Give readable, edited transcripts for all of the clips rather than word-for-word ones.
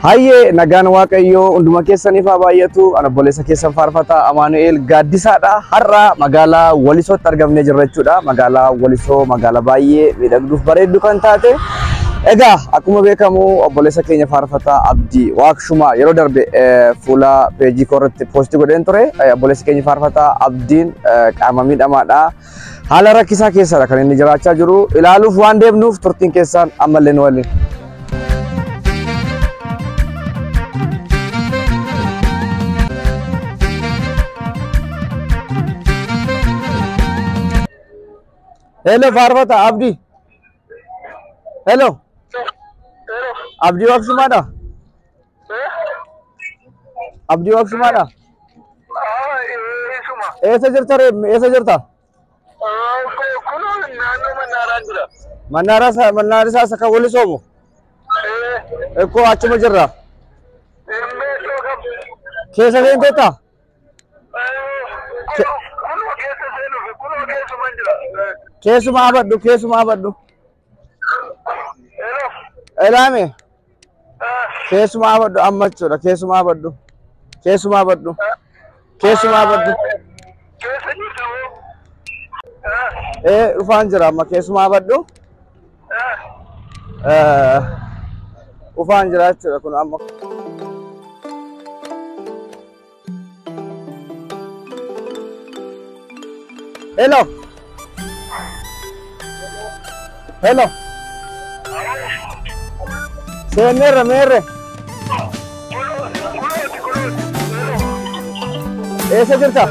Haye nagaan waaqayyoo unduma keessaniif haa baay'atu. Ana obboleessa keessan faarfataa Amaanu'eel Gaaddisaadha. Har'a magaalaa Walisootti argamnee jirra jechuudha. Magaalaa Walisoo magaalaa baay'ee miidhagduuf bareeddu kan taate. Egaa akkuma beekamu obboleessa keenya faarfataa Abdii Waaqshumaa yeroo darbe fuula peejii korratti poostii godheen ture. Obboleessa keenya faarfataa Abdiin qaama miidhamaadha. Haala rakkisaa keessadha kan inni jiraachaa jiru. Ilaaluuf waan deemnuuf turtiin keessan ammallee nu waliin. Hello Farfata Abdi. Hello. Abdi Waaqshumaa dha. Abdi Waaqshumaa dha. Eessa jirta ree? Eessa jirta? Mannaara isaa kan Walisoo moo? Ekkoo achuma jirra. Keessa seenteetta? Keessumaa abaddu. Elaame. Keessumaa abaddu amma jechuudha. Keessumaa abaddu. Dhufaan jira amma keessumaa abaddu. Dhufaan jira jechuudha kun amma. Hello. Mere. Eessa jirta?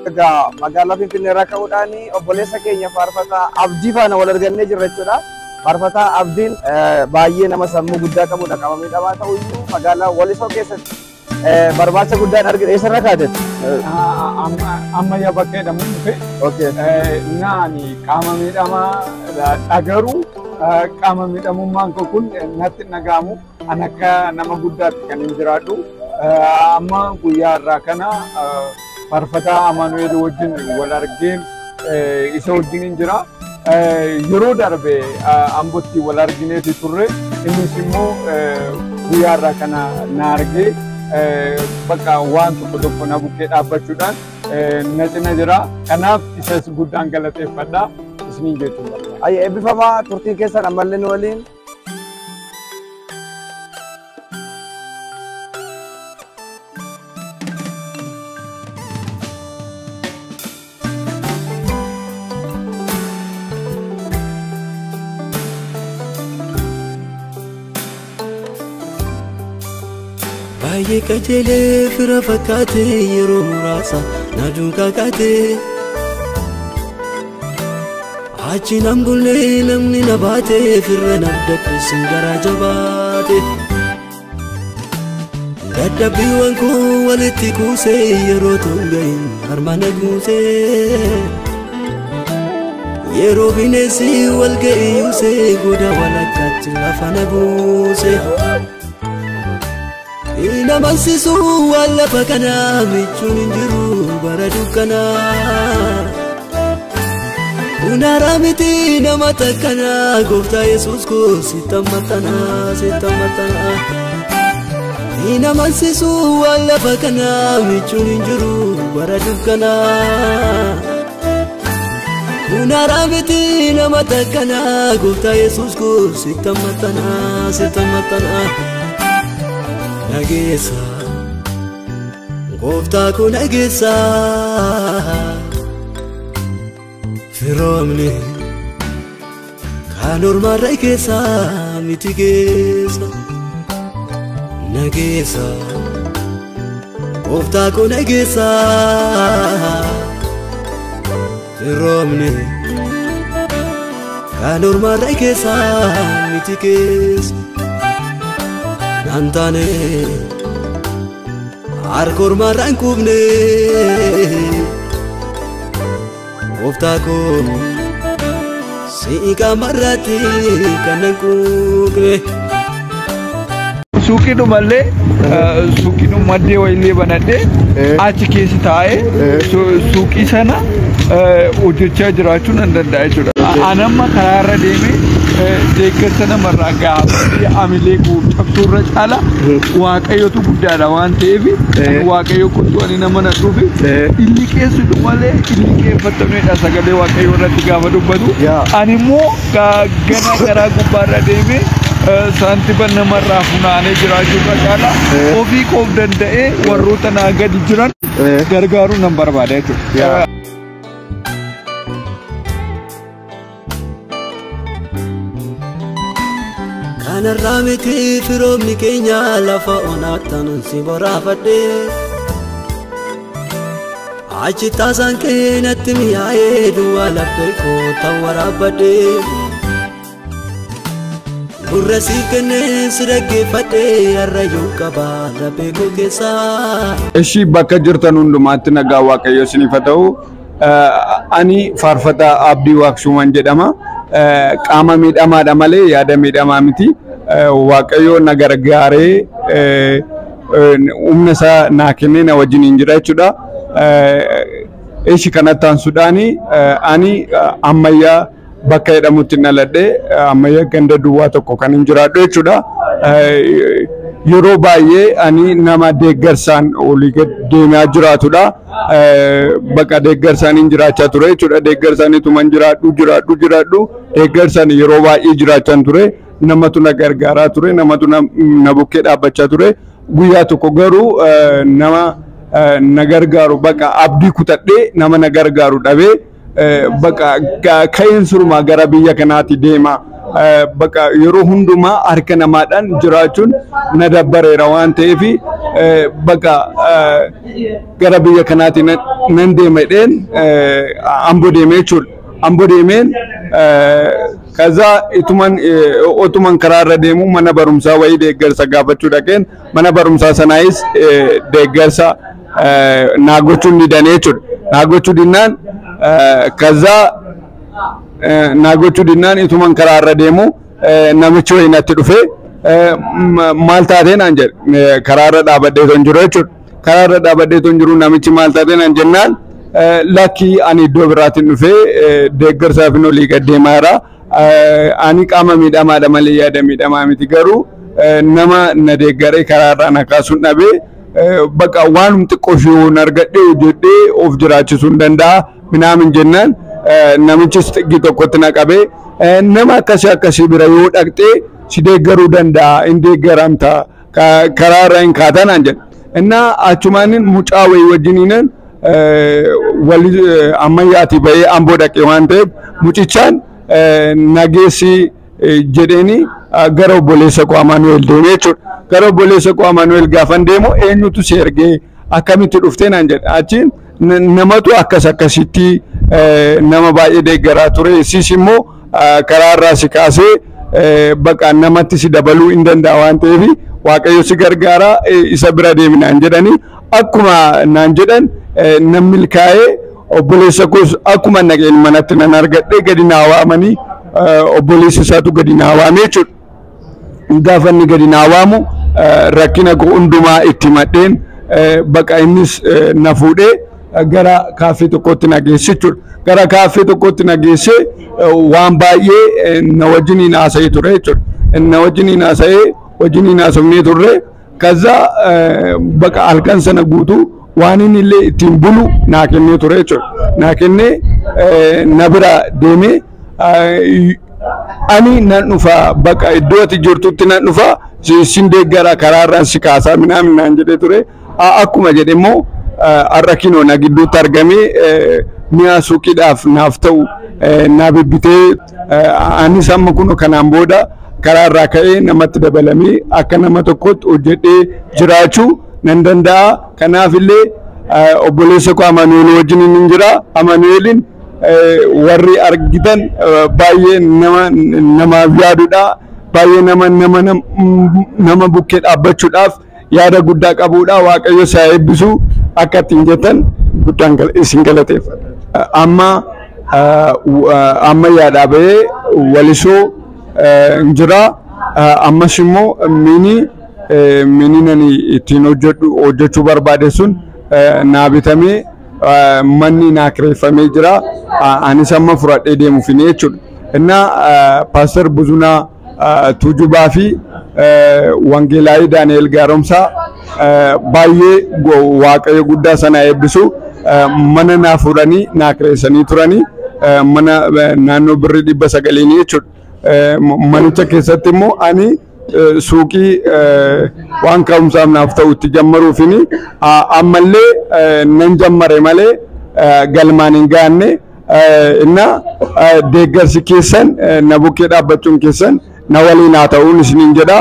Egaa magaalaa Finfinnee irraa ka'uudhaan obboleessa keenya faarfataa Abdii faana wal argannee jirra jechuudha. Faarfataa Abdiin baay'ee nama sammuu guddaa qabudha. Qaama miidhamaa ta'uyyuu magaalaa Walisoo keessatti barbaacha guddaan argite. Eessarra kaate? Amma yaa bakkeedha dhufe. Okay. Naani qaama miidhamaa dhagaruu qaama miidhamummaan kun natti dhaga'amu an akka nama guddaatti kan hin jiraadhu. Amma guyyaa irraa kana faarfataa Amaanu'eel wajjin wal argeen isa wajjin hin jira. Yeroo darbe Ambootti wal argineeti turre innis immoo guyyaa irraa kana na argee bakka waan tokko na bukkee dhaabbachuudhaan na cina jira. Kanaaf isas guddaan galateeffadha isiniin jechuudha. Ayya eebbifamaa turtiin keessan ammallee nu waliin. Baay'ee qajeelee fira fakkaate yeroo muraasa na duukaakaate. Achi nan bullee namni na baate firra na dadhabsiisin garaa jabaate. Dadhabbiiwwan koo walitti kuusee yeroo tonga'in harma na guusee. Yeroo bineensi wal ga'e yuusee goda walakkaatti lafa na buusee. Inamansisu wala pakana michun jiru bara dukana. Unaramiti nama takana Gooftaa Yesuus ko sitamatana. Inamansisu wala pakana michun jiru bara dukana. Unaramiti nama takana Gooftaa Yesuus ko sitamatana. Nageessa Gooftaa ko nageessa firoomni kan ormaarra keessa miti geessa. Nageessa Gooftaa ko nageessa firoomni kan ormaarra keessa miti geessa. Antane arkor marran kubne Gooftaa ko si kamarratti kanan kubne. suuqii dhumallee suuqii dhumaddee wayillee banadhee achi keessa taa'ee suuqii sana hojjechaa jiraachuu nan danda'a jechuudha. Anamma karaarra deemee deeggarsa namarraa gaafatee amilee cabsuurra caala waaqayyotu guddaadha waan ta'eef waaqayyo kottu ani nama nadhuufi illi keessu malee illi keeffatamedha sagalee waaqayyo irratti gaafa dubbatu. Ani immoo gana garaa gubbaarra deemee saantiban namarraa funaanee jiraachuurra caala ofii koof danda'ee warroota naa gadi jiran gargaaruu nan barbaada jechuudha. Kanarraa miti firoomni keenya lafa onaattan si boraafadhe achi taasaan keenyatti mi'aayee duwwaa laphee koo ta'u waraabadhe gurra sii kennee si dhaggeeffadhe harrayyuu qaba laphee koo keessaa. Ishii bakka jirtan hundumaatti nagaa waaqayyo isiniif haa ta'u. Ani faarfataa Abdii Waaqshumaan jedhama. Qaama miidhamaadha malee yaada miidhamaa miti. Waaqayyo na gargaaree humna isaa naa kennee na wajjin jira jechuudha. Ishii kanatti aansuudhaani ani ammayyaa bakka jedhamutti dhaladhee ammayyaa ganda duwwaa tokko kan jiraadhu jechuudha. Yeroo baay'ee ani nama deeggarsaan olii gad deemaa jiraatudha. Bakka deeggarsaan jiraachaa ture jechuudha. Deeggarsaanitu man jiraadhu deeggarsaan yeroo baay'ee jiraachaa ture. Namatu na gargaaraa ture, namatu na bukkee dhaabbachaa ture. Guyyaa tokko garuu nama na gargaaru bakka abdii kutadhee nama na gargaaru dhabee bakka ka'een surumaa gara biyya kanaatti deema. Bakka yeroo hundumaa harka namaadhaan jiraachuun na dabbareera waan ta'eef bakka gara biyya kanaatti nan deemedheen Amboo deemee jechuudha. Amboo deemeen kaza otuman karaarra deemu mana barumsaa wayii deeggarsa gaafachuu dhaqeen mana barumsaa sanaayis deeggarsa naa gochuun didanii jechuudha. Naa gochuu dinnaan kaza naa gochuu dinnaan ituman karaarra deemu namichi wayii natti dhufee maal taatee naan jedhe karaarra dhaabadhee ton jiru jechuudha. Karaarra dhaabadhee ton jiru namichi maal taatee naan jennaan lakkii ani iddoo biraatiin dhufee deeggarsaaf hin olii gad deemaa jira. Ani qaama miidhamaadha malee yaada miidhamaa miti garuu nama na deeggaree karaarraa na kaasuun dhabee bakka waan xiqqoo ishee argadhee hojjedhee of jiraachisuu hin danda'a minaamin jennaan namichis xiqqii tokkotti na qabee nama akkasii bira yoo dhaqxee si deeggaruu danda'a hin deeggaramta karaarraa hin kaatanaan jedha. Innaa achumaanin mucaa wayii wajjiniinan ammayyaati bahee Amboo dhaqee waan ta'eef mucichaan nageessi jedheeni gara obboleessa koo Amaanu'eel deemee jechuudha. Gara obboleessa koo Amaanu'eel gaafan deemu eenyutu si ergee akkamitti dhuftee naan jedha. Achiin namatu akkasitti nama baay'ee deeggaraa ture. Sis immoo karaarraa si kaasee bakka namatti si dabaluu hin danda'a waan ta'eef waaqayyo si gargaara isa bira deemi naan jedhanii akkuma naan jedhan nan milkaa'ee obboleessa koos akkuma naqeen manatti nan argadhee gadi naa waamanii obboleessa isaatu gadi naa waamee jechuudha. Gaafa inni gadi naa waamu rakkina koo hundumaa itti madheen bakka innis na fuudhee gara kaaffee tokkotti na geesse jechuudha. Gara kaaffee tokkotti na geesse waan baay'ee na wajjiniin haasa'ee ture jechuudha. Na wajjiniin haasa'ee wajjiniin haasofnee turre kaza bakka halkan sana guutuu waan inni illee ittiin bulu naa kennee ture jechuudha. Naa kennee na bira deemee ani nan dhufa bakka iddoo ati jirtutti nan dhufa sin deeggara karaarraan si kaasaa minaamin naan jedhee ture. Akkuma jedhe immoo har'a kinoo na gidduutti argamee mi'a suuqiidhaaf naaf ta'u naa bibbitee anis amma kun kanaan booda karaarraa ka'ee namatti dabalamee akka nama tokkotti hojjedhee jiraachuu nan danda'a. Kanaaf illee obboleessa koo Amaanu'eel wajjin hin jira. Amaanu'eelin warri argitan baay'ee namaaf yaadudha. Baay'ee nama bukkee dhaabbachuudhaaf yaada guddaa qabudha. Waaqayyo isaa eebbisuu akka ittiin jettan guddaan isin galateeffadha. Amma yaada bahee walisoo jira. Ammas immoo mini miniin ittiin hojjechuu barbaade sun naa bitamee manni naa kireeffamee jira. Anis amma fudhadhee deemuufini jechuudha. Innaa Paaster Buzunaa Tuujubaa fi Wangeelaayii Daani'el Gaaromsaa baay'ee waaqayyo guddaa sana eebbisu mana naa fuudhanii naa kireessanii turanii mana naannoo birrii 900 jechuudha. Manicha keessatti immoo ani suuqii waan ka'umsaaf naaf ta'u itti jammaruufini ammallee nan jammare malee galmaan hin gaanne. Inna deeggarsi keessan na bukkee dhaabbachuun keessan na waliin haa ta'uun isiniin jedha.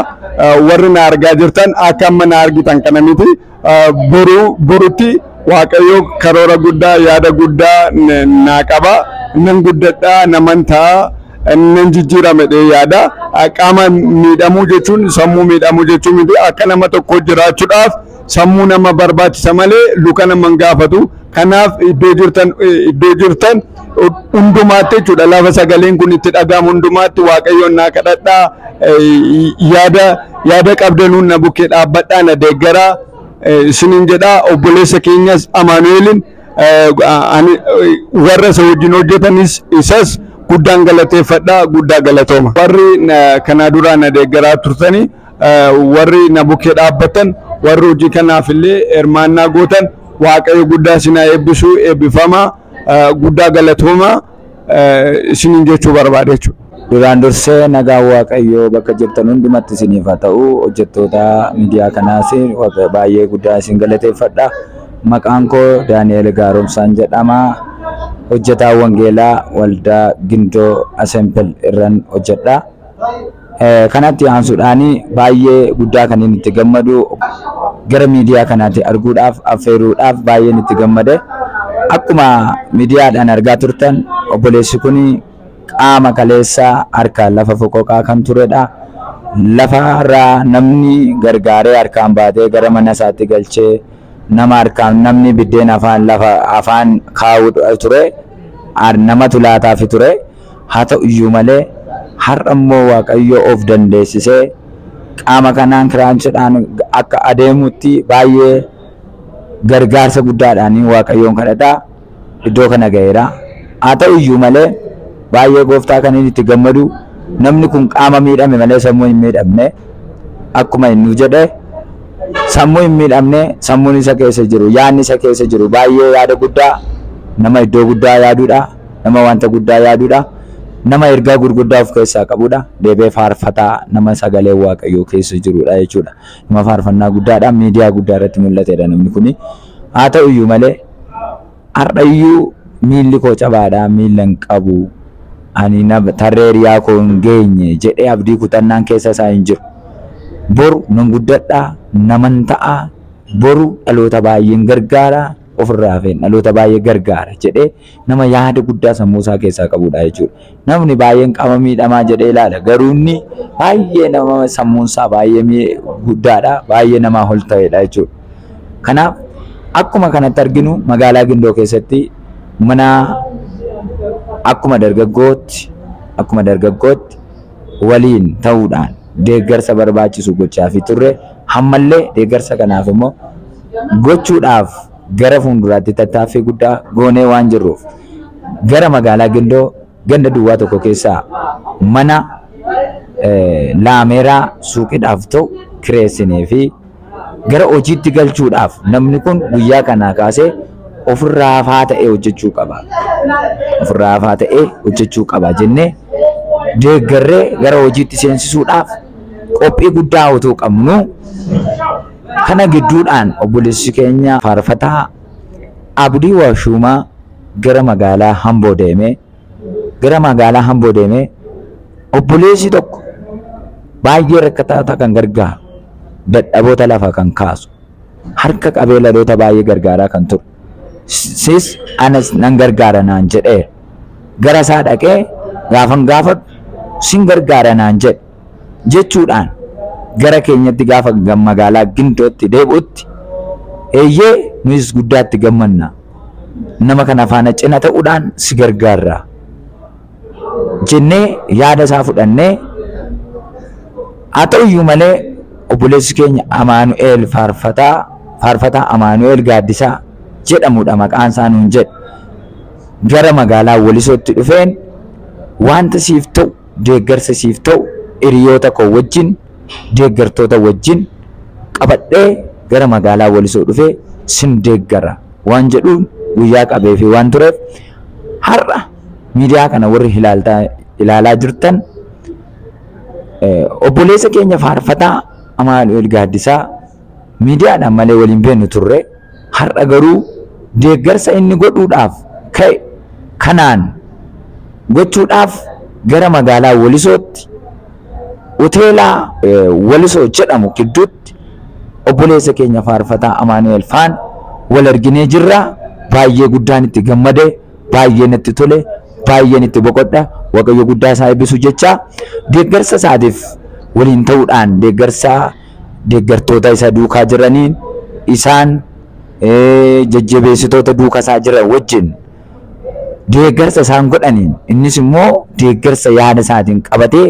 Warri na argaa jirtan akka amma na argitan kana miti. Borutti waaqayyo karoora guddaa yaada guddaa naa qaba. Nan guddadhaa naman ta'a. Nan jijjiirame dhee yaada. Qaama miidhamuu jechuun sammuu miidhamuu jechuun miti. Akka nama tokko jiraachuudhaaf sammuu nama barbaachisa malee luka nama hin gaafatu. Kanaaf iddoo jirtan hundumaatti jechuudha. Lafa sagaleen kun itti dhagahamu hundumaatti waaqayyoon naa kadhadhaa. Yaada qabdanuun na bukkee dhaabbadhaa na deeggaraa isiniin jedhaa. Obboleessa keenyas Amaanu'eelin warra isa wajjin hojjetanis isas guddaan galateeffadhaa, guddaa galatooma. Warri kana duraa na deeggaraa turtanii warri na bukkee dhaabbatan warri hojii kanaaf illee hirmaannaa gootan waaqayyo guddaa isin eebbisuu eebbifamaa guddaa galatooma isiniin jechuu barbaade jechuudha. Duraan dursee nagaa waaqayyo bakka jirtan hundumatti isiniif haa ta'u. Hojjettoota miidiyaa kanaas baay'ee guddaa isin galateeffadha. Maqaan koo Daani'el Gaaromsaan jedhama. Hojjetaa Wangeelaa Waldaa Gindoo Asempel irraan hojjedha. Kanatti aansuudhaan baay'ee guddaa kan inni itti gammadu gara miidiyaa kanaatti arguudhaaf affeeruudhaaf baay'ee itti gammade. Akkuma miidiyaadhaan argaa turtan obboleessi kun qaama kaleessaa harkaan lafa foqoqaa kan turedha. Lafarraa namni gargaaree harkaan baatee gara mana isaatti galchee nama harkaan namni biddeen afaan kaa'u ture. Namatu laataaf ture. Haa ta'u iyyuu malee har'a immoo waaqayyo of dandeessisee qaama kanaan kiraanchiidhaan akka adeemutti baay'ee gargaarsa guddaadhaan waaqayyoon kadhata iddoo kana ga'eera. Haa ta'u iyyuu malee baay'ee gooftaa kan inni itti gammadu namni kun qaama miidhame malee sammuu hin miidhamne. Akkuma inni jedhe sammuu hin miidhamne sammuun isa keessa jiru yaadni isa keessa jiru baay'ee yaada guddaa nama iddoo guddaa yaaduudha. Nama wanta guddaa yaaduudha. Nama ergaa gurguddaa of keessaa qabudha. Deebee faarfataa nama sagalee waaqayyoo keessa jirudha jechuudha. Nama faarfannaa guddaadha. Miidiyaa guddaa irratti mul'atedha namni kuni. Haa ta'u iyyuu malee har'a iyyuu miilli koo cabaadha. Miilla hin qabu. Ani tarree hiriyaa koo hin geenye jedhee abdii kutannaan keessa isaa hin jiru. Boru nan guddadhaa naman ta'a. Boru dhaloota baay'een gargaara. Ofirraa fe'en dhaloota baay'ee gargaara jedhee nama yaada guddaa sammuu isaa keessaa qabudha jechuudha. Namni baay'een qaama miidhamaa jedhee ilaala. Garuu inni baay'ee nama sammuun isaa baay'ee guddaadha. Baay'ee namaa ol ta'edha jechuudha. Kanaaf akkuma kanatti arginu magaalaa Gindoo keessatti mana akkuma dargaggootti waliin ta'uudhaan deeggarsa barbaachisu gochaa fi turre hammallee deeggarsa kanaaf immoo gochuudhaaf gara fuulduraatti tattaaffii guddaa goonee waan jirruuf gara magaalaa Gindoo ganda duwwaa tokko keessaa mana laameeraa suuqiidhaaf ta'u kireessinee fi gara hojiitti galchuudhaaf namni kun guyyaa kanaa kaasee ofirraa hafaa ta'ee hojjechuu qaba. Ofirraa hafaa ta'ee hojjechuu qaba jennee deeggarree gara hojiitti seensisuudhaaf qophii guddaa otoo qabnu kana gidduudhaan obboleessi keenya faarfataa Abdii Waashumaa gara magaalaa Hamboo deemee obboleessi tokko baay'ee rakkataa kan gargaaru dadhaboota lafa kan kaasu harka qabee dhaloota baay'ee gargaaraa kan ture. Sis anas nan gargaara naan jedhee gara isaa dhaqee gaafatu sin gargaara naan jedhe jechuudhaan gara keenyatti gaafa magaalaa Gindootti deebi'utti eeyyee nuyis guddaatti gammanna. Nama kana faana cina ta'uudhaan si gargaarra jennee yaada isaa fudhannee haa ta'u iyyuu malee obboleessi keenya Amaanu'eel faarfataa Amaanu'eel Gaaddisaa jedhamudha maqaan isaa nuun jedhe gara magaalaa Wolisootti dhufeen wanta siif ta'u deeggarsa siif ta'u hiriyoota koo wajjin deeggartoota wajjin qabadhee gara magaalaa Wolisoo dhufee sin deeggara waan jedhuun guyyaa qabee fi waan tureef har'a miidiyaa kana warri ilaalaa jirtan obboleessa keenya faarfataa Amaanu'eel Gaaddisaa miidiyaadhaan malee waliin beeknu turre har'a garuu deeggarsa inni godhuudhaaf ka'e kanaan gochuudhaaf gara magaalaa Wolisootti hoteelaa Wolisoo jedhamu gidduutti obboleessa keenya faarfataa Amaanu'eel faan wal arginee jirra. Baay'ee guddaan itti gammade, baay'ee natti tole, baay'ee itti boqodha. Waaqayyo guddaa isaa eebbisu jecha deeggarsa isaatiif waliin ta'uudhaan deeggartoota isa duukaa jiraniin isaan jajjabeessitoota duukaa isaa jiran wajjin deeggarsa isaan godhaniin innis immoo deeggarsa yaada isaatiin qabatee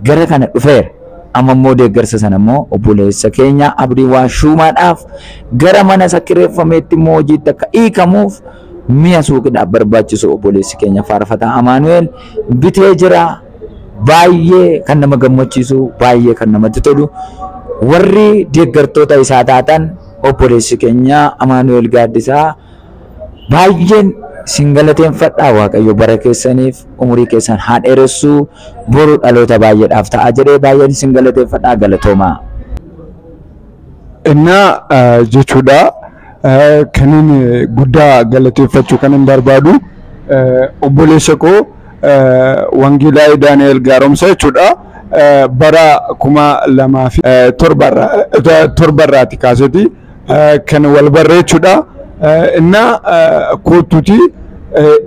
gara kana dhufeera. Amma immoo deeggarsa sana immoo obboleessa keenya Abdii Waashuumaadhaaf gara mana isaa kireeffameetti immoo hojiitti akka hiikamuuf mi'a suuqiidhaaf barbaachisu obboleessi keenya faarfataa Amaanu'eel bitee jira. Baay'ee kan nama gammachiisu, baay'ee kan namatti tolu. Warri deeggartoota isaa taatan obboleessi keenya Amaanu'eel Gaaddisaa baay'een sin galateeffadhaa. Waaqayyo bara keessaniif umurii keessan haa dheeressu, boru dhaloota baay'eedhaaf ta'a jedhee baay'een sin galateeffadhaa. Galatoomaa. Innaa jechuudha kanin guddaa galateeffachuu kanin barbaadu obboleessa koo Wangeelaa Daani'eel Gaaromsaa jechuudha. Bara 2007 kaaseti kan wal barreechuudha. Innaa kootuuti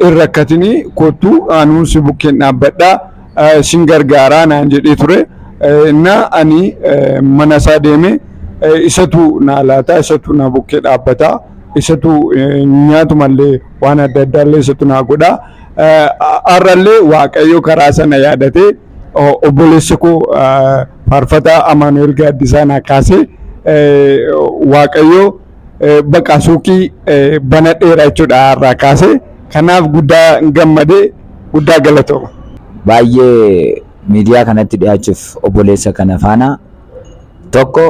irrakkatini kootu anuunsi bukkeen dhaabbadhaa sin gargaaraa naan jedhee ture. Innaa ani mana isaa deeme isatu na laata, isatu na bukkee dhaabbataa, isatu nyaatumallee waan adda addaallee isatu na godhaa. Har'allee Waaqayyo karaa sana yaadatee obboleessa koo faarfataa Amaanu'eel Gaaddisaa na kaasee Waaqayyo bakka suuqii bana dheeraa jechuudha har'aa kaasee. Kanaaf guddaa gammadee guddaa galatooma. Baay'ee miidiyaa kanatti dhiyaachuuf obboleessa kana faana tokko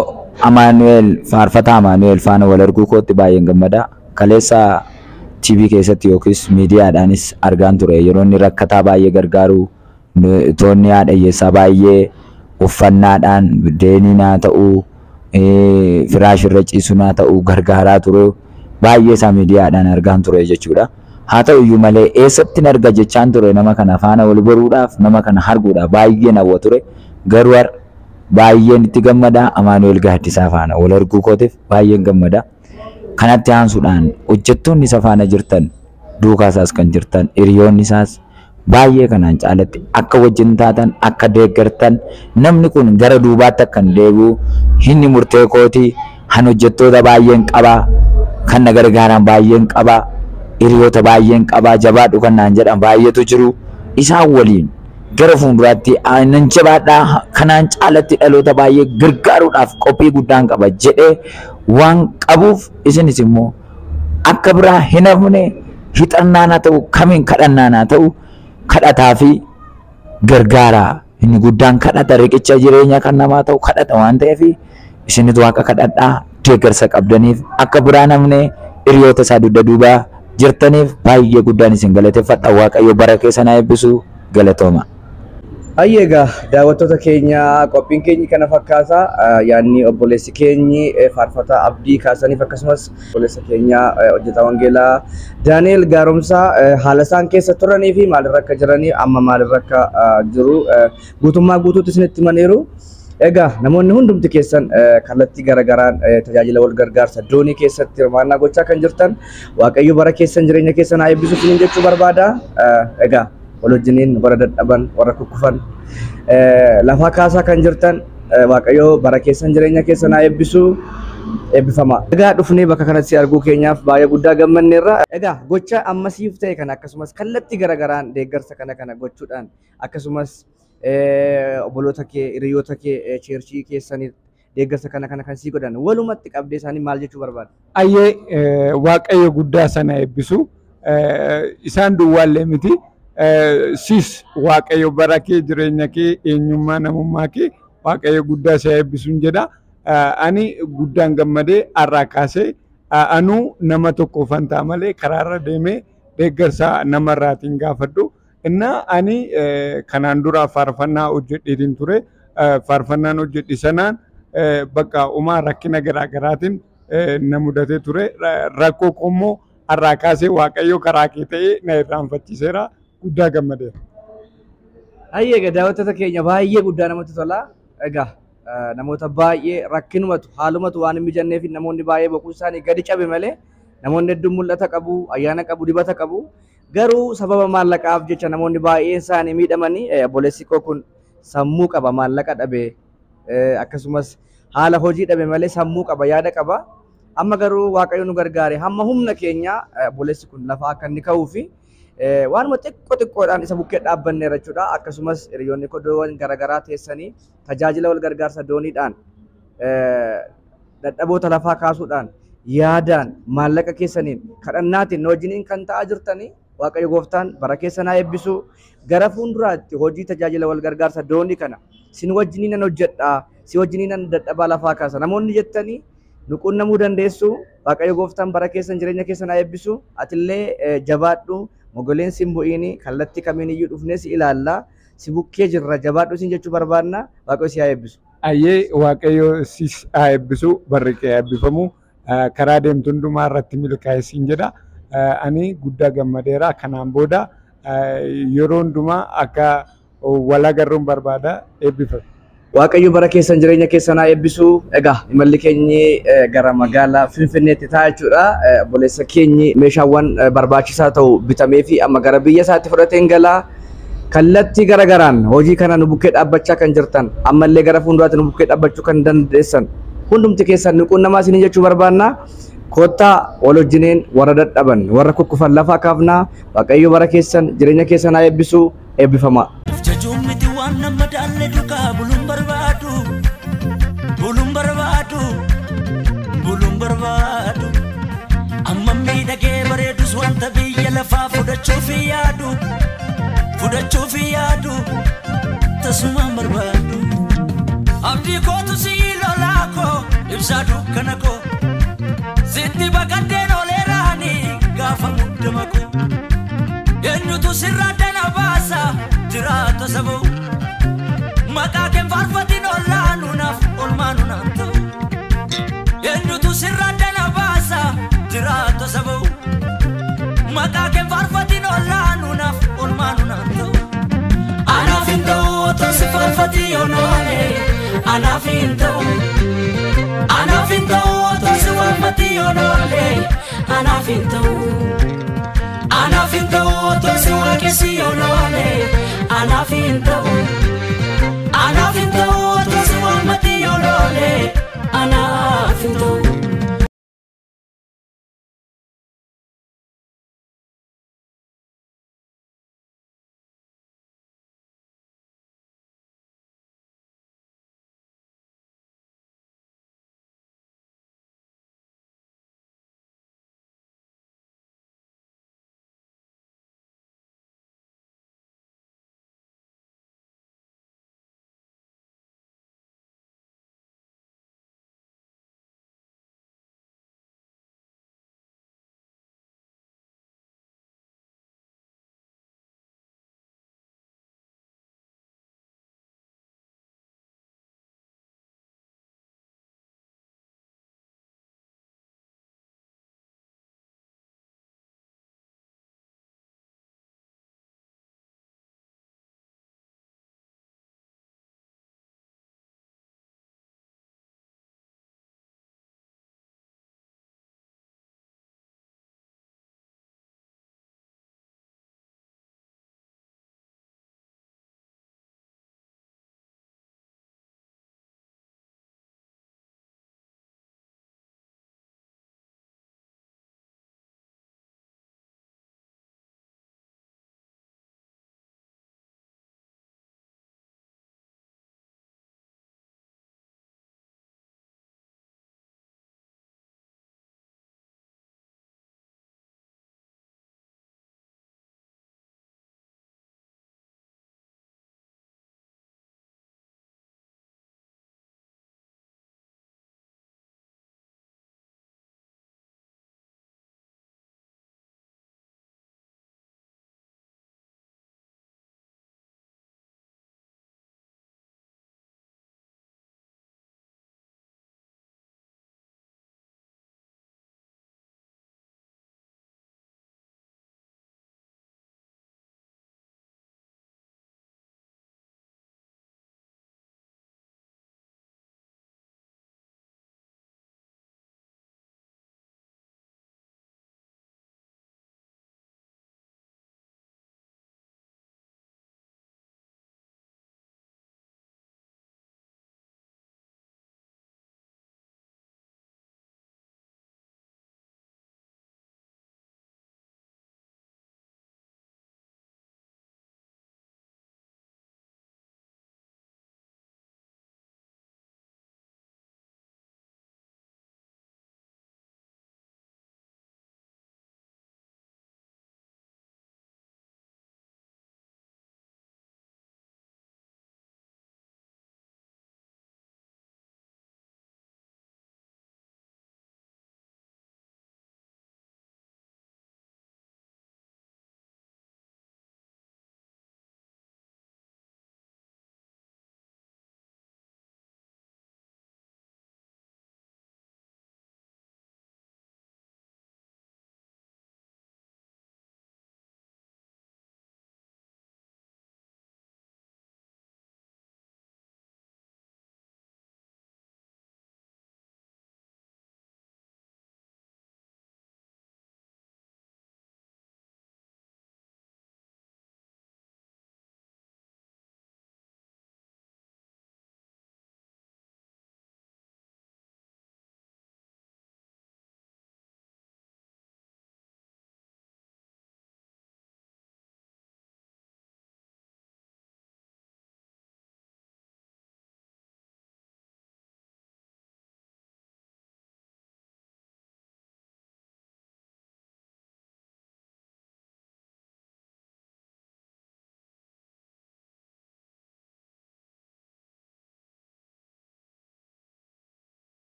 Amaanu'eel faarfataa Amaanu'eel faana wal arguu kootti baay'een gammada. Kaleessa TV keessatti yookiis miidiyaadhaanis argaan ture yeroo inni rakkataa baay'ee gargaaru toonni haadha hiyyeessaa baay'ee uffannaadhaan deeniin haa ta'uu firaashirra ciisuun haa ta'uu gargaaraa ture. Baay'ee isaa miidiyaadhaan argaan ture jechuudha. Haa ta'u iyyuu malee eessatti arga jechaan ture nama kana faana wal baruudhaaf, nama kana arguudhaaf baay'ee nawwa ture. Garuu baay'een itti gammada. Amaanu'eel Gaaddisaa faana wal arguu kootiif baay'een gammada. Kanatti aansuudhaan hojjettoonni isa faana jirtan, duukaa isaas kan jirtan, hiriyoonni isaas baay'ee kanaan caalatti akka wajjin taatan, akka deeggartan, namni kun gara duubaatti akka hin deebi'u inni murtee kooti. Han hojjettoota baay'een qabaa, kan na gargaaran baay'een qabaa, hiriyoota baay'een qabaa, jabaadhu kan naan jedhan baay'eetu jiru. Isaan waliin gara fuulduraatti nan jabaadhaa, kanaan caalatti dhaloota baay'ee gargaaruudhaaf qophii guddaan qaba jedhee waan qabuuf isinis immoo akka biraa hin hafne hixannaan haa ta'u, kamiin kadhannaan haa ta'u kadhataa fi gargaaraa. Inni guddaan kadhata, riqicha jireenya kan namaa ta'u kadhata waan ta'eef isinitu Waaqa kadhadhaa. Deeggarsa qabdaniif akka biraa namne hiriyoota isaa dugda duubaa jirtaniif baay'ee guddaan isin galateeffadha. Waaqayyo bara keessan haa eebbisu. Galatooma. Ayyeegaa daawwattoota keenya qophiin keenyi kana fakkaata. Yaanni obboleessi keenyi faarfataa Abdii kaasaniif akkasumas obboleessa keenya hojjetaa Wangeelaa Daani'eel Gaaromsaa haala isaan keessa turanii fi maalirra akka jiranii amma maalirra akka jiru guutummaa guutuutti isinitti himaniiru. Egaa namoonni hundumti keessan kallattii garagaraan tajaajila wal gargaarsa doonii keessatti hirmaannaa gochaa kan jirtan Waaqayyo bara keessan jireenya keessan haa eebbisu isiniin jechuu barbaada. Egaa wal wajjiniin warra dadhaban, warra kukkufan lafaa kaasaa kan jirtan Waaqayyo bara keessan jireenya keessan haa eebbisu. Eebbifama. Egaa dhufnee bakka kanatti arguu keenyaaf baay'ee guddaa gammanneerra. Egaa gocha ammasiif ta'e kana akkasumas kallattii garagaraan deeggarsa kana gochuudhaan akkasumas obboloota kee, hiriyoota kee, cheerchii keessanii deeggarsa kana kan sii godhan walumatti qabdee isaanii maal jechuu barbaada? Ayyee waaqayyo guddaa sana eebbisu isaan duwwaallee miti sis waaqayyo bara kee jireenya kee eenyummaa namummaa kee waaqayyo guddaa isa eebbisuun jedha. Ani guddaan gammadee har'aa kaasee anuu nama tokkoofan ta'a malee karaarra deemee deeggarsa namarraatiin gaafadhu. Innaa ani kanaan dura faarfannaa hojjedheetiin ture. Faarfannaan hojjedhe sanaan bakka uumaa rakkina garaa garaatiin na mudatee ture. Rakkoo kommoo har'aa kaasee waaqayyo karaa kee ta'ee na irraanfachiiseera. Guddaa gammadeera. Egaa daawwattoota keenya baay'ee guddaa namatti tola. Egaa namoota baay'ee rakkinumatu haalumatu waan hin mijanneef namoonni baay'ee boquu isaanii gadi cabe malee namoonni hedduun mul'ata qabu, ayyaana qabu, dibata qabu. Garuu sababa maallaqaaf jecha namoonni baay'een isaanii miidhamanii obboleessi koo kun sammuu qaba, maallaqa dhabe akkasumas haala hojii dhabe malee sammuu qaba, yaada qaba. Amma garuu waaqayyo nu gargaare hamma humna keenya obboleessi kun lafa akka inni ka'uu fi waanuma xiqqoodhaan isa bukkee dhaabbanneera jechuudha. Akkasumas hiriyoonni kodoowwan garaagaraa teessanii tajaajila wal gargaarsa dooniidhaan dadhaboota lafaa kaasuudhaan yaadaan maallaqa keessaniin kadhannaatiin wajjiniin kan ta'aa jirtanii waaqayyo gooftaan bara keessan haa eebbisu. Gara fuulduraatti hojii tajaajila wal gargaarsa doonii kana sin wajjiniin nan hojjedha, si wajjiniin nan dadhabaa lafaa kaasa namoonni jettanii nu quunnamuu dandeessu. Waaqayyo gooftaan bara keessan jireenya keessan haa eebbisu. Atillee jabaadhu, mogoleen sin bu'iini, kallattii kamiin iyyuu dhufnee si ilaalla, si bukkee jirra, jabaadhu sin jechuu barbaadna. Waaqayyo si haa eebbisu. Ayyee waaqayyo si haa eebbisu, barri kee eebbifamu. Karaa deemtu hundumaa irratti milkaa'e siin jedha. Ani guddaa gammadeera. Kanaan booda yeroo hundumaa akka wal agarruun barbaada. Eebbifame. Waaqayyo bara keessan jireenya keessan haa eebbisu. Egaa imalli keenyi gara magaalaa Finfinneetti ta'a jechuudha. Obboleessa keenyi meeshaawwan barbaachisaa ta'u bitamee fi amma gara biyya isaatti fudhateen galaa. Kallattii garagaraan hojii kana nu bukkee dhaabbachaa kan jirtan ammallee gara fuulduraatti nu bukkee dhaabbachuu kan dandeessan hundumti keessan nu quunnamaa isin jechuu barbaanna. Kottaa wal wajjiniin warra dadhaban warra kukkufan lafaa kaafnaa. Waaqayyo bara keessan jireenya keessan haa eebbisu. Eebbifama. Jajumiti waan nama daalle duukaa buluun barbaadu, buluun barbaadu, buluun barbaadu. Amma miidhagee bareedus wanta biyya lafaa fudhachuuf yaadu, fudhachuuf yaadu, tasumaan barbaadu. Abdii kootu si lolaa koo, ibsaa dukkana koo, sitti baqaddeen oleeraani gaafa muddama koo. Eenyutu sirraa dana baasa jiraata saboo, maqaa keen faarfatiin olaanuu naaf olmaanuu naan ta'u. Eenyutu sirraa dana baasa jiraata saboo, maqaa keen faarfatiin olaanuu naaf olmaanuu naan ta'u. Anaaf hin ta'u otoo si faarfatii yoonoolee, anaaf hin ta'u. Anaaf hin ta'u otoo si faarfatii yoonoolee, anaaf hin ta'u. Anaaf hin ta'u otoo si waaqessi yoonoolee, anaaf hin ta'u. Anaaf hin ta'u otoo si waammatii yoonoolee, anaaf hin ta'u.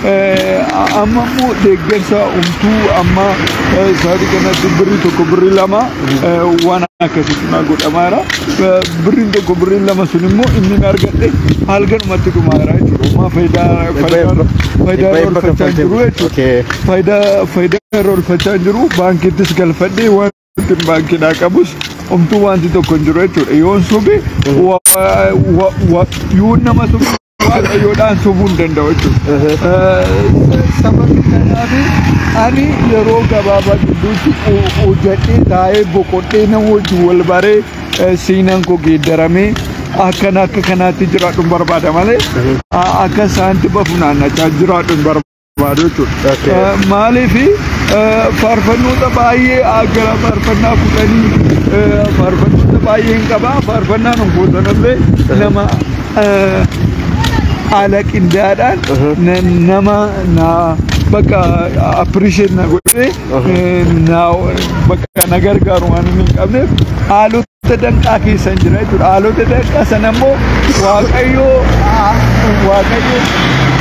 amma immoo deeggarsa umtuu amma sa'aatii kanatti birrii tokko birrii lama waan akkasitti naa godhamaara. Birriin tokko birriin lama sun immoo inni argadhe halkanumatti dhumaara jechuudha. Faayidaa oolfachaa jiru jechuudha. Faayidaa oolfachaa jiru baankittis galfadhee wanti baankiidhaa qabus umtuu wanti tokko hin jiru jechuudha. Yoon subi yoon nama subi waaqayyoodhaan subuu hin danda'u jechuudha. Sababni kanaaf ani yeroo gabaabaa gidduutti hojjedhee taa'ee boqodhee nama wajjin wal baree seenaan koo geeddaramee akka kanaatti jiraadhu barbaada malee akka saantiba funaannachaa jiraadhu barbaadu jechuudha. Maaliif faarfannoota baay'ee gara faarfannaa kudhanii faarfannoota baay'een qaba. Faarfannaan hongootanallee nama haala qindaadhaan nama bakka appreciate na godhee bakka na gargaaru waan hin qabneef haalota danqaa keessa jira jechuudha. Haalota danqaa sana immoo waaqayyoo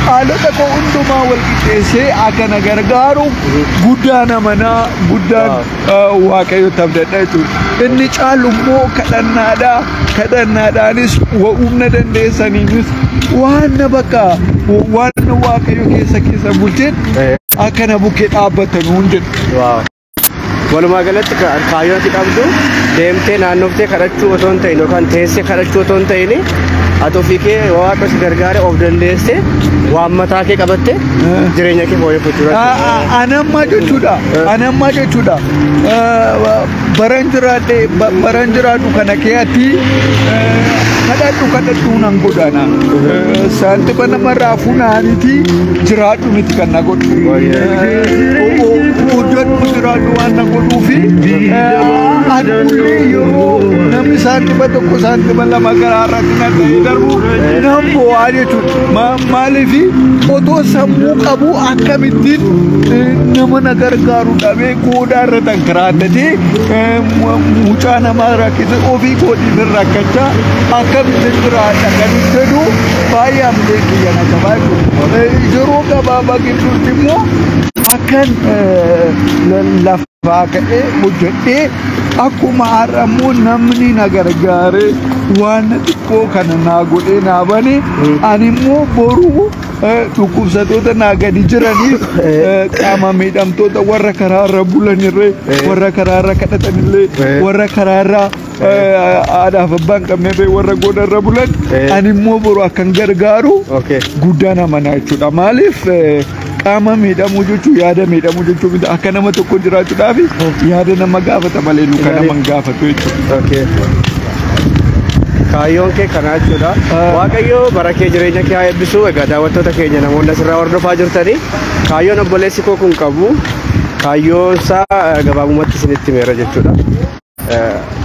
haalota koo hundumaa wal qixxeessee akka na gargaaru guddaan amanaa guddaan waaqayyotti abdadha jechuudha. Inni caalu immoo kadhannaadhaanis humna dandeessaniinis waan bakka waan waaqayyo keessa bulcheen akka na bukkee dhaabbatan hundinuu. Walumaa galatti kaayyoon ati qabdu deemtee naannoftee kadhachuu otoo hin ta'in yookaan teessee kadhachuu otoo hin ta'in ati ofii kee waaqa si gargaare of dandeessee waan mataa kee qabatte jireenya kee fooyyeffachuu jechuudha. Anammaa jechuudha. Baran jiraadhu kana keetti kadhadhu nan godhana. Saantiba namarraa funaaniti jiraadhu miti kan na godhu. Hojjedhu jiraadhu waan na godhuufi adullee yeroo namni saantiba tokko saantiba lama garaa irratti natti darbu nan bo'aa jechuudha. Maaliif otoo sammuu qabu akkamittiin nama na gargaaru dhabee goodaa irra tankiraattatee mucaa namaa rakkise ofii kootiin rakkachaa akkamittiin jiraadha kan jedhu baay'ee amlee kiyya na qabaa jechuudha. Yeroo gabaabaa gidduutti immoo akkan lafaa ka'ee hojjedhee akkuma har'a immoo namni na gargaare waan xiqqoo kana naa godhee naa bane ani immoo boruu dhukkubsattoota naa gadi jiraniif qaama miidhamtoota warra karaarra bulanirree warra karaarra kadhatanillee warra karaarra aadaaf abbaan qabnee warra godarra bulan ani immoo boru akkan gargaaru guddaan amanaa jechuudha. Maaliif qaama miidhamuu jechuun yaada miidhamuu jechuun miti akka nama tokko jiraachuudhaaf yaada nama gaafata malee luka nama hin gaafatu jechuudha. Kaayyoon kee kana jechuudha. Waaqayyo bara kee jireenya kee haa eebbisu. Egaa daawwattoota keenya namoonni asirraa hordofaa jirtanii kaayyoon obboleessi koo kun qabu kaayyoon isaa gabaabumatti isinitti himeera jechuudha.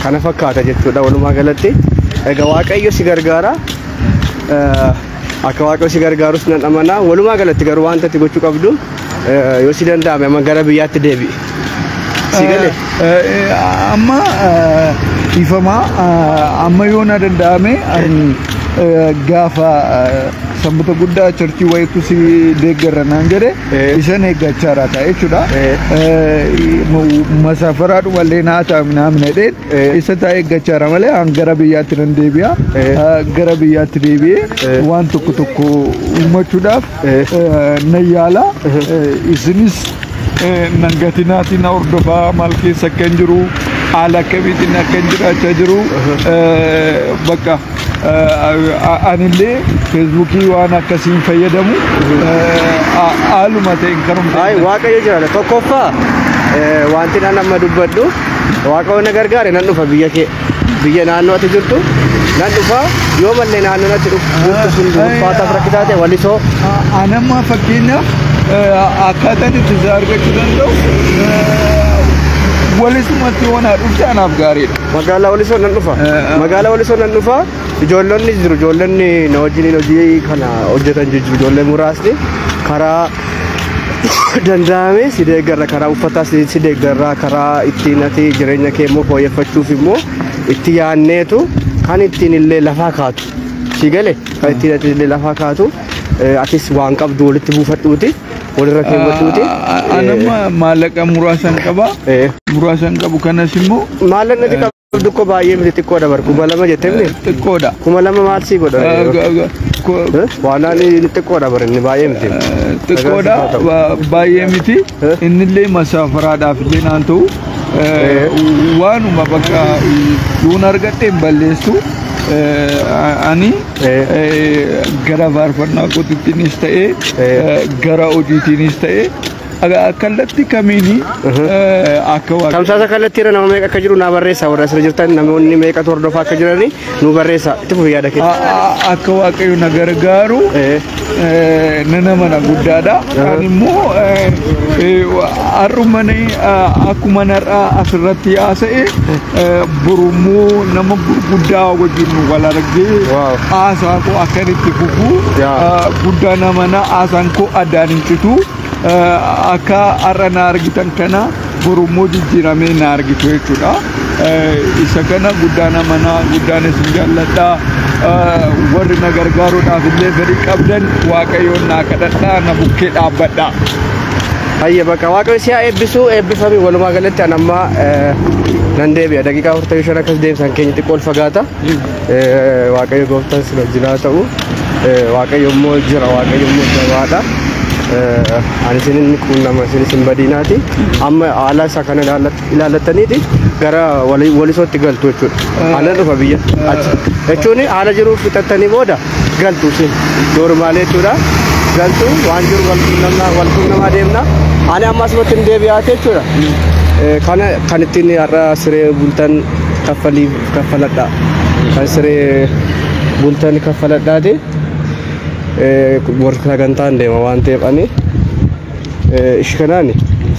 Kana fakkaata jechuudha walumaa galatti. Egaa waaqayyo si gargaara. Akka waaqayyo si gargaarus nan amanaa. Walumaa galatti garuu wanta ati gochuu qabdu yoo si danda'ame amma gara biyyaatti deebi'i. Si galee? Amma ifama amma yoo na danda'ame gaafa sanbata guddaa charchii wayitu si deeggarra naan jedhe isan eeggachaa raata jechuudha. Masafaraadhuma illee naa taa'amina jedheen isa taa eeggachaara malee an gara biyyaatti nan deebi'a. Gara biyyaatti deebi'ee waan tokko uumachuudhaaf nan yaala. Isinis nangatinaatiin na hordofaa maal keessa akka hin jiru haala akkamiitiin akka hin jiraachaa jiru bakka anillee feesbuukii waan akkasiin fayyadamu haaluma ta'een kanuma. Waaqayyo jiraata tokkoffaa wanti nan amma dubbadhu waaqayyo na gargaare nan dhufa biyya naannoo ati jirtu nan dhufa yoo mallee naannoo ati jirtu sun ulfaataaf rakkisaa ta'e walisoo. Anamma fakkeenyaaf akkaataan itti isa argachuu danda'u walisumatti waan dhufte anaaf gaariidha. Magaalaa walisoo nan dhufa. Magaalaa walisoo nan dhufa. Ijoollonni jiru. Ijoollonni na wajjin hojii kana hojjetan jiru. Ijoollee muraasni karaa danda'ame si deeggarra karaa uffataa si deeggarra karaa ittiin ati jireenya kee immoo fooyyeffachuuf immoo itti yaanneetu kan ittiin illee lafaa kaatu. Si galee kan ittiin ati illee lafaa kaatu atis waan qabdu walitti buufadhuuti walirra keewwadhuuti. Anama maallaqa muraasan qaba. Muraasan qabu kanas immoo maallaqni ati qabdu ko baay'ee miti xiqqoodha bar 2000 jettee xiqqoodha. 2000 maal sii godha? Waanaan xiqqoodha bar inni baay'ee miti. Xiqqoodha baay'ee miti. Innillee masaafaraadhaaf illee naan ta'u waanuma bakka duun argadhee hin balleessu. Ani gara faarfannaa kootiinis ta'ee gara hojiitiinis ta'ee kallatti kamiini akka waa tamsaasa kallatti irra nama meeqa akka jiru naa barreessa warra asirra jirtan namoonni meeqa hordofaa akka jirani nu barreessa itti fufi yaada keessa akka waaqayyo na gargaaru nana mana guddaadha kan immoo arrumani akkuma narraa asirratti haasa'e burummoo nama guddaa wajjin wal argee haasaa koo akkanitti fufu guddaa namana haasaan koo addaan hin citu akka har'a na argitan kana borummoo jijjiiramee na argitu jechuudha. Isa kana guddaa namana guddaan isin jaalladha. Warri na gargaaruudhaaf illee fedhii qabdan waaqayyoon naa kadhadhaa na bukkee dhaabbadhaa. Hayya bakka waaqayyo si haa eebbisu eebbifamii walumaa galatti an amma nan deebi'a daqiiqaa 45 akkas deemsan keenya xiqqoo ol fagaata. Waaqayyo gooftaan sin wajjin haa ta'u. Waaqayyo immoo jira waaqayyo immoo jabaadha. Ani sinin kun nama sin badinaati amma haala isa kana ilaallattaniiti gara walisootti galtu jechuudha. Ana dhufa biyya achi jechuun haala jiruuf fixattanii booda galtu sin normaalee jechuudha. Galtu waan jiru walquun namaa deemna. Ani amma asumatti hin deebi'aate jechuudha. Kana kan ittiin har'a siree bultan kaffaladha. Kan siree bultan kaffaladhaati. Warra gantaan deema waan ta'eef ani ishkanaan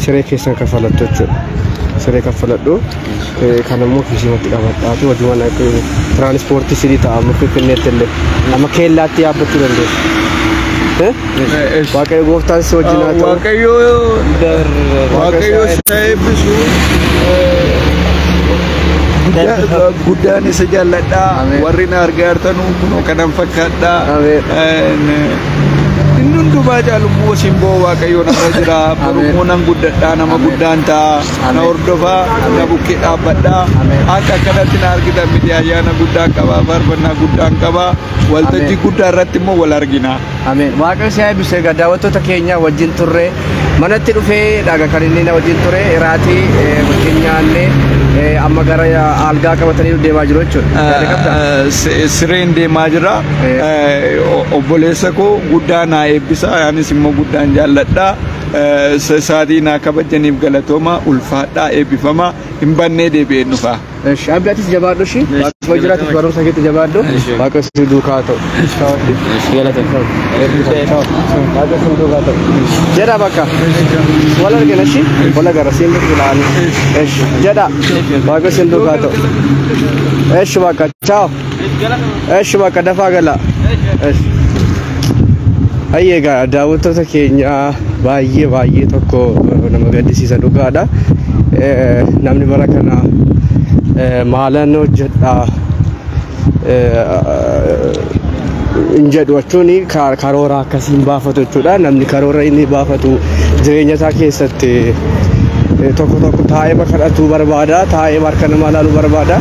siree keessan kaffalattu jechuudha. Siree kaffaladhu kan immoo kiisimatti qabadhaatu wajumaan akka tiraanispoortii sidii ta'a amma finfinneetti illee nama keellaatti yaabbachuu dandeessu. Waaqayyo gooftaan si wajjin haa ta'u. Waaqayyo si eebbisu. Guddaan isa jaalladha. Warri na argaartanu kunoo kanan fakkaadha. Inni hundumaa caalummoo simboo waaqayyo nama jira. Borummoo nan guddadha nama guddaan ta'a. Na hordofaa na bukkee dhaabbadha. Akka kanatti na argitan miti ayyaana guddaan qaba faarfannaa guddaan qaba. Waltajjii guddaa irratti immoo wal argina. Ameen. Waaqayyo si haa eebbisu egaa daawwattoota keenya wajjin turre manatti dhufee dhaga kan inni na wajjin ture iraatii wajjin nyaannee amma gara algaa qabatanii deemaa jiru jechuudha. Sireen deemaa jira. Obboleessa koo guddaa naa eebbisa. Anis immoo guddaan jaalladha. Sa'aatii naa kabajaniif galatooma ulfaadhaa eebbifama hin bannee deebi'een dhufa. Abdaatis jabaadhu shi. Waaqayyo jiraatis barumsa keetti jabaadhu. Waaqayyo si duukaa ta'u. Waaqayyo si duukaa ta'u. Jedha bakka. Wal argina shi. Wal agarra siin biqilaani. Jedha. Waaqayyo si duukaa ta'u. Eesh bakka. Ciao. Eesh bakka dafaa gala. Hayyeegaa daawwattoota keenya baay'ee tokko nama gaddisiisa dhugaadha. Namni bara kana maalan hojjedha hin jedhu jechuun karoora akkasiin baafatu jechuudha. Namni karoora inni baafatu jireenya isaa keessatti tokko taa'ee kadhachuu barbaada. Taa'ee harka namaa ilaaluu barbaada.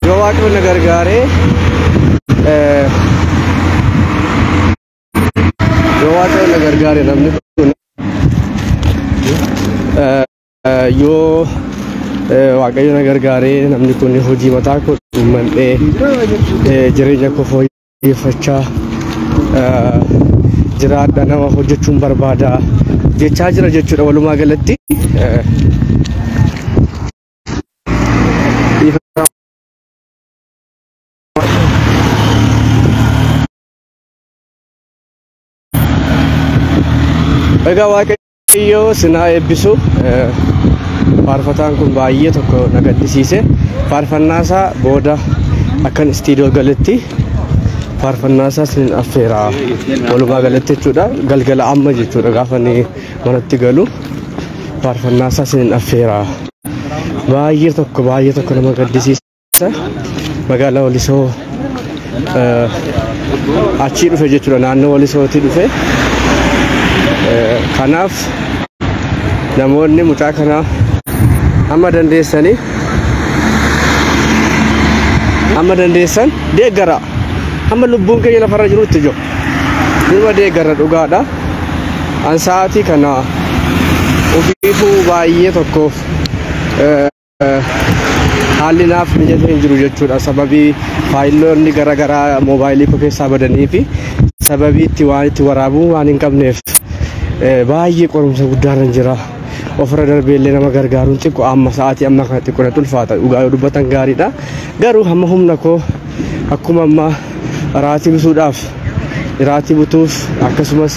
Yoo waaqayyo na gargaaree yoo waaqayyo na gargaare namni kun yoo waaqayyo na gargaare namni kun hojii mataa koo uummadhee jireenya koo fooyyeffachaa jiraadha nama hojjechuun barbaada jechaa jira jechuudha walumaa galatti. Egaa waaqayyo sin haa eebbisu. Faarfataan kun baay'ee tokko na gaddisiise. Faarfannaa isaa booda akkan istiidiyoo galetti faarfannaa isaa sin affeera walumaa galatti jechuudha. Galgala amma jechuudha gaafa inni manatti galu faarfannaa isaa sin affeera. Baay'ee tokko nama gaddisiisa. Magaalaa Walisoo achii dhufe jechuudha naannoo Walisootii dhufe. Kanaaf namoonni mucaa kana amma dandeessan deeggara amma lubbuun keenya lafarra jirutti jiru nima deeggara dhugaadha. An sa'aatii kana ofiifuu baay'ee tokkoof haalli naaf mijatee hin jiru jechuudha. Sababii faayiloonni garaagaraa moobaayilii koo keessaa badanii fi sababii itti waan itti waraabuu waan hin qabneef baay'ee qorumsa guddaan jira. Ofirra darbeellee nama gargaaruun xiqqoo amma sa'aatii amma kana xiqqoo natti ulfaata. Dhugaa yoo dubbatan gaariidha. Garuu hamma humna koo akkuma amma raatii butuuf akkasumas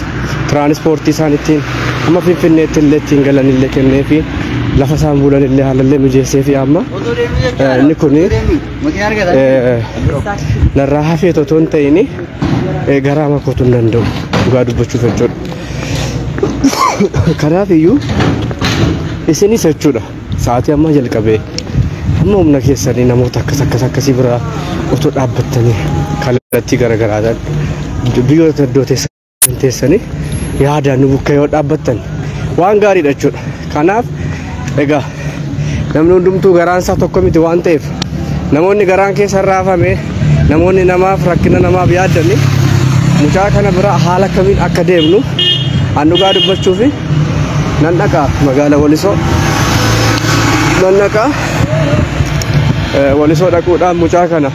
tiraanispoortii isaan ittiin amma Finfinneetti illee ittiin galan illee kennee fi lafa isaan bulan illee haalallee mijeessee fi amma inni kun narraa hafee otoo hin ta'in garaa makootuu hin danda'u dhugaa dubbachuuf jechuudha. Kanaaf iyyuu isinis jechuudha sa'aatii amma jalqabee amma humna keessanii namoota akkasii biraa otoo dhaabbattanii kallattii garagaraatiin biyyoota iddoo teessanii yaadaan nu bukkee yoo dhaabbattan waan gaariidha jechuudha. Kanaaf egaa namni hundumtuu garaan isaa tokko miti waan ta'eef namoonni garaan keessa raafame namoonni namaaf rakkina namaaf yaaddanni mucaa kana bira haala kamiin akka deemnu an dhugaa dubbachuuf nan dhaqaa magaalaa Walisoo nan dhaqaa Walisoo dhaquudhaan mucaa kana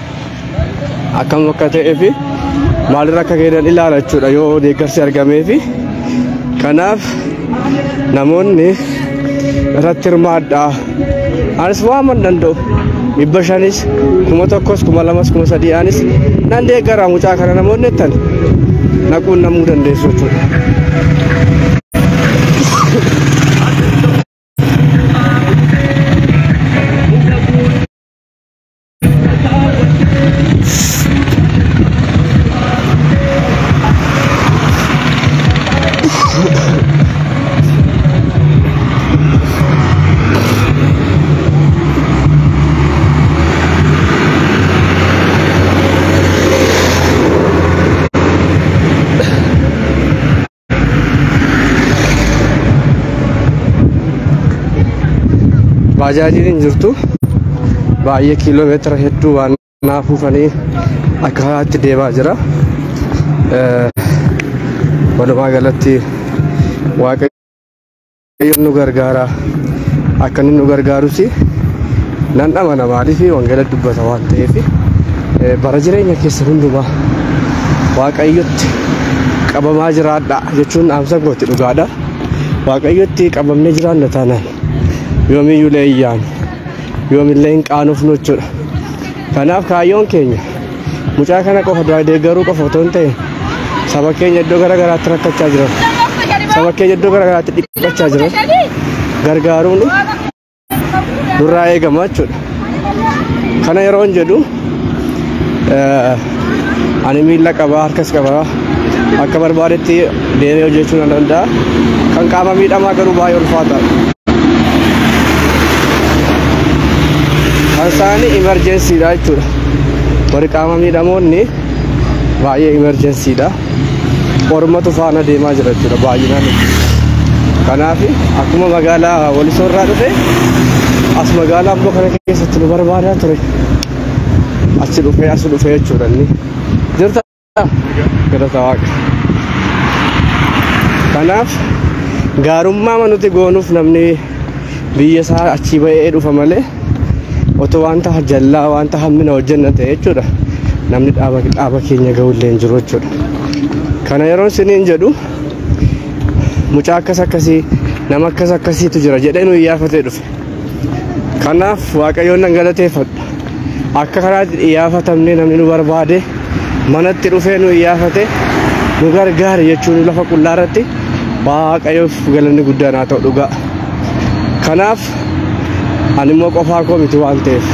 akkam akka ta'ee fi maalirra akka geeddan ilaala jechuudha yoo deeggarsi argamee fi kanaaf namoonni irratti hirmaadhaa. Anis waan danda'u 500 1,000 2,000 anis nan deeggara mucaa kana namoonni ittan naquun namuu dandeessu jechuudha. Bajaajiin hin jirtu baay'ee kiiloomeetira hedduu waan naafuufanii akka karaatti deemaa jira. Walumaa galatti waaqayyo nu gargaara. Akka inni nu gargaarus nan amana maaliif wangeela dubbata waan ta'eef bara jireenya keessa hundumaa waaqayyotti qabamaa jiraadha jechuun dhaamsa gooti dhugaadha. Waaqayyotti qabamnee jiraanna taanaan yoomiyyuu leeyyaan yoomillee hin qaanofnu jechuudha. Kanaaf kaayyoon keenya mucaa kana qofa deeggaruu qofa otoo hin ta'in saba keenya iddoo garaagaraatti rakkachaa jiran saba keenya iddoo garaagaraatti dhiphachaa jiran gargaaruun nurraa eegama jechuudha. Kana yeroo hin jedhu ani miila qabaa harkas qabaa akka barbaadetti deemee hojjechuu nan danda'a. Kan qaama miidhamaa garuu baay'ee ulfaataadha. Kan emergensiidha jechuudha. Warri qaama miidhamoonni baay'ee emergensiidha. Ormatu faana deemaa jira jechuudha baay'inaan. Kanaaf akkuma magaalaa Walisoo irraa dhufe as magaalaa Amboo kana keessatti nu barbaadaa ture. Achi dhufee as dhufee jechuudha inni. Jirta galata Waaqa. Kanaaf gaarummaa nuti goonuuf namni biyya isaa achi ba'ee dhufa malee otoo wanta jallaa wanta hammina hojjenna ta'e jechuudha. Namni dhaaba keenya ga'ullee hin jiru jechuudha. Kana yeroo isiniin jedhu mucaa akkasii nama akkasiitu jira jedhee nu iyyaafatee dhufe. Kanaaf waaqayyoon nan galateeffadha. Akka karaatti iyyaafatamnee namni nu barbaade manatti dhufee nu iyyaafate nu gargaare jechuun lafa qullaa irratti waaqayyoof galanni guddaan haa ta'u dhugaa. Kanaaf ani immoo qofaa koo miti waan ta'eef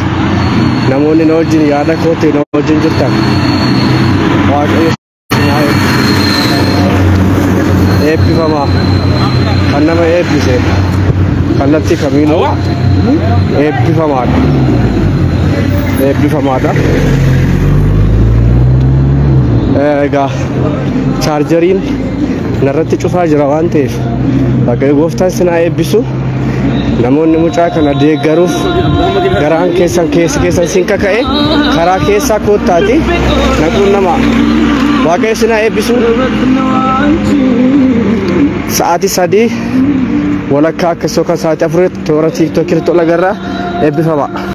namoonni na wajjin yaada kootti na wajjin jirtan waaqayyo eebbifamaa kan nama eebbise kallattii kamiinuu eebbifamaadha. egaa chaarjeriin narratti cufaa jira waan ta'eef waaqayyo gooftaan sinaa eebbisu. Namoonni mucaa kana deeggaruuf garaan keessan sin kaka'e karaa keessaa koottaati naquun nama waaqayyo sinaa eebbisu. Sa'aatii 3 walakkaa akkasii yookaan sa'aatii 4 toora tiiktookii irratti ol agarra eebbifama.